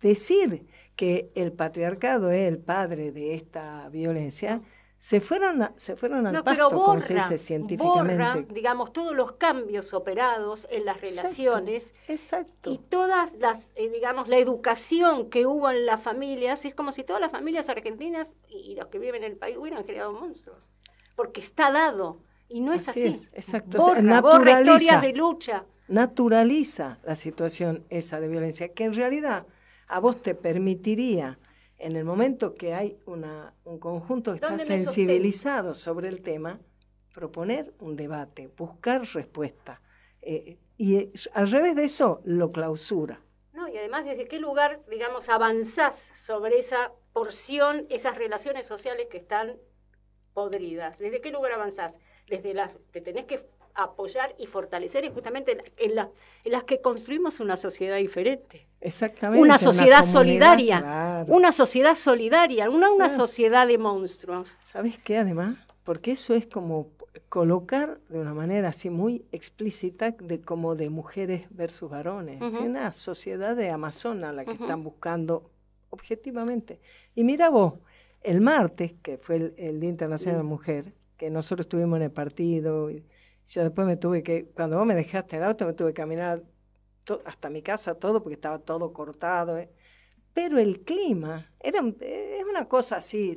decir que el patriarcado es el padre de esta violencia se fueron al No, pero pasto, como se borra, dice científicamente. digamos, todos los cambios operados en las relaciones Exacto. y todas las, digamos, la educación que hubo en las familias. Es como si todas las familias argentinas y los que viven en el país hubieran creado monstruos, porque está dado, y no es así. Exacto. Borra historias de lucha. Naturaliza la situación esa de violencia, que en realidad a vos te permitiría, en el momento que hay un conjunto que está sensibilizado sobre el tema, proponer un debate, buscar respuesta. Y al revés de eso, lo clausura. No, y además, ¿desde qué lugar, digamos, avanzás sobre esa porción, esas relaciones sociales que están podridas? ¿Desde qué lugar avanzás? Te tenés que apoyar y fortalecer y justamente en las que construimos una sociedad diferente. Exactamente. Una sociedad solidaria. Claro. Una sociedad solidaria, una sociedad de monstruos. ¿Sabes qué, además? Porque eso es como colocar de una manera así muy explícita como de mujeres versus varones. Es una sociedad de Amazonas la que están buscando objetivamente. Y mira vos, el martes, que fue el Día Internacional de la Mujer, que nosotros estuvimos en el partido, y yo después cuando vos me dejaste el auto, me tuve que caminar hasta mi casa todo, porque estaba todo cortado. Pero el clima es una cosa así,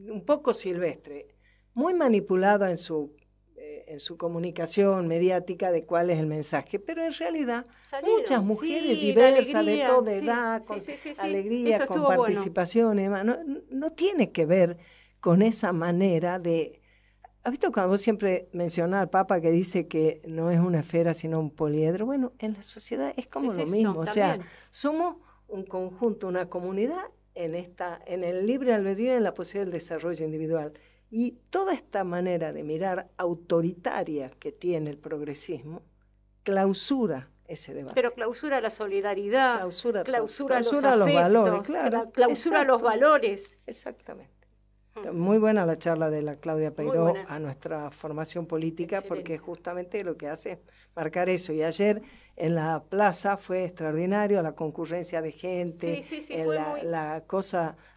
un poco silvestre, muy manipulada en su comunicación mediática de cuál es el mensaje, pero en realidad muchas mujeres diversas, de toda edad, con alegría, con participación, no tiene que ver con esa manera de... ¿Has visto cuando vos siempre mencionás al Papa que dice que no es una esfera sino un poliedro? Bueno, en la sociedad es como lo mismo, o sea, somos un conjunto, una comunidad en el libre albedrío y en la posibilidad del desarrollo individual. Y toda esta manera de mirar autoritaria que tiene el progresismo clausura ese debate. Pero clausura la solidaridad, clausura los valores, claro, clausura los valores. Exactamente. Muy buena la charla de la Claudia Peiró a nuestra formación política. Excelente. Porque justamente lo que hace es marcar eso. Y ayer en la plaza fue extraordinario la concurrencia de gente,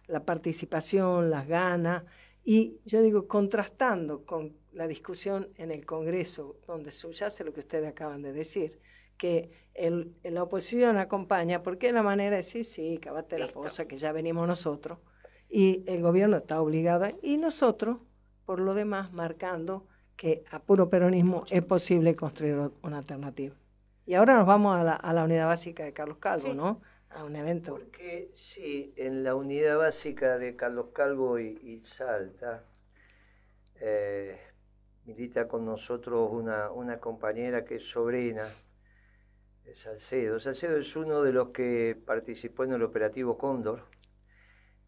la participación, las ganas. Y yo digo, contrastando con la discusión en el Congreso, donde subyace lo que ustedes acaban de decir, que la oposición acompaña, porque es la manera de decir, sí, cavate la fosa, que ya venimos nosotros, y el gobierno está obligado, y nosotros, por lo demás, marcando que a puro peronismo es posible construir una alternativa. Y ahora nos vamos a la unidad básica de Carlos Calvo, ¿no? A un evento. Porque sí, en la unidad básica de Carlos Calvo y Salta milita con nosotros una compañera que es sobrina de Salcedo. Salcedo es uno de los que participó en el operativo Cóndor,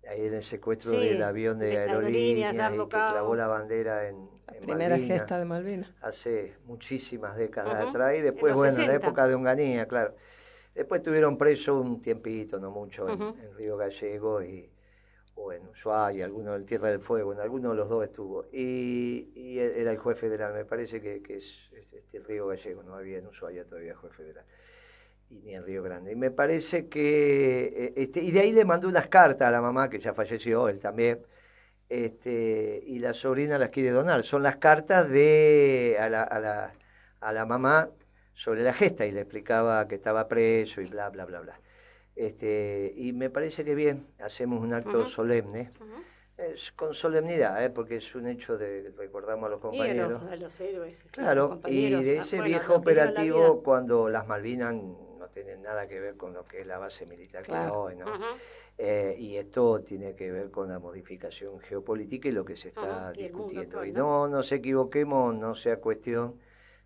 ahí en el secuestro del avión de aerolíneas y que clavó la bandera en primera Malvinas, gesta de Malvinas. Hace muchísimas décadas atrás, y después, en la época de Onganía, claro. Después tuvieron preso un tiempito, no mucho, en Río Gallego o en Ushuaia, alguno en Tierra del Fuego, en alguno de los dos estuvo. Y era el juez federal, me parece que es Río Gallego, no había en Ushuaia todavía juez federal, y ni en Río Grande. Y me parece que... y de ahí le mandó unas cartas a la mamá, que ya falleció, él también, y la sobrina las quiere donar. Son las cartas a la mamá sobre la gesta, y le explicaba que estaba preso y bla, bla, bla, bla. Y me parece que bien, hacemos un acto solemne, con solemnidad, porque es un hecho de recordamos a los compañeros. Y a los héroes. Claro, y de ese viejo operativo, cuando las Malvinas no tienen nada que ver con lo que es la base militar que hoy, ¿no? Y esto tiene que ver con la modificación geopolítica y lo que se está discutiendo. Y no nos equivoquemos, no sea cuestión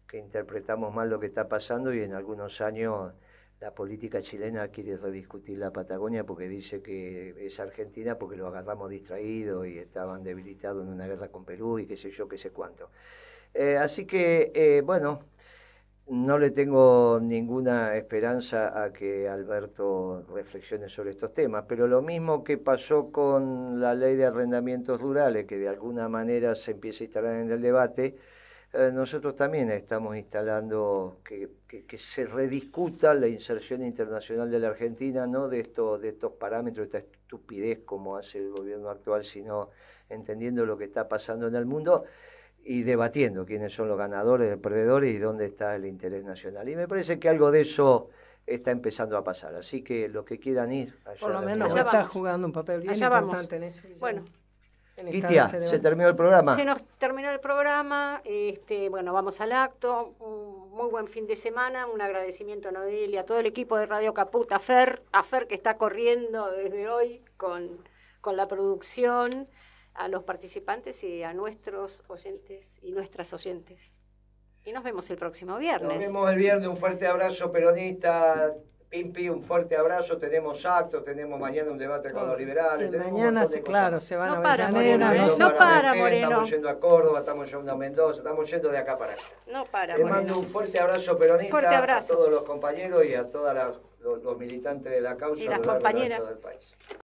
que interpretamos mal lo que está pasando, y en algunos años la política chilena quiere rediscutir la Patagonia porque dice que es Argentina porque lo agarramos distraído y estaban debilitados en una guerra con Perú y qué sé yo, qué sé cuánto. Así que, bueno, no le tengo ninguna esperanza a que Alberto reflexione sobre estos temas, pero lo mismo que pasó con la ley de arrendamientos rurales, que de alguna manera se empieza a instalar en el debate, nosotros también estamos instalando que se rediscuta la inserción internacional de la Argentina, no de estos parámetros, de esta estupidez como hace el gobierno actual, sino entendiendo lo que está pasando en el mundo y debatiendo quiénes son los ganadores, los perdedores y dónde está el interés nacional. Y me parece que algo de eso está empezando a pasar. Así que los que quieran ir... Allá por lo menos allá está vamos. jugando un papel bien Allá importante vamos. en eso. Bueno. Cristian, ¿se terminó el programa? Se nos terminó el programa, bueno, vamos al acto, un muy buen fin de semana, un agradecimiento a Noelia, a todo el equipo de Radio Caput, a Fer que está corriendo desde hoy con la producción, a los participantes y a nuestros oyentes y nuestras oyentes. Y nos vemos el próximo viernes. Nos vemos el viernes, un fuerte abrazo peronista. Pimpi, un fuerte abrazo, tenemos actos, tenemos mañana un debate con los liberales. Mañana, claro, se van a Avellaneda. No para, Moreno. Estamos yendo a Córdoba, estamos yendo a Mendoza, estamos yendo de acá para allá. No para, Te Moreno. mando un fuerte abrazo peronista Fuerte abrazo. a todos los compañeros y a todos los militantes de la causa Y las a lo largo y compañeras. ancho del país.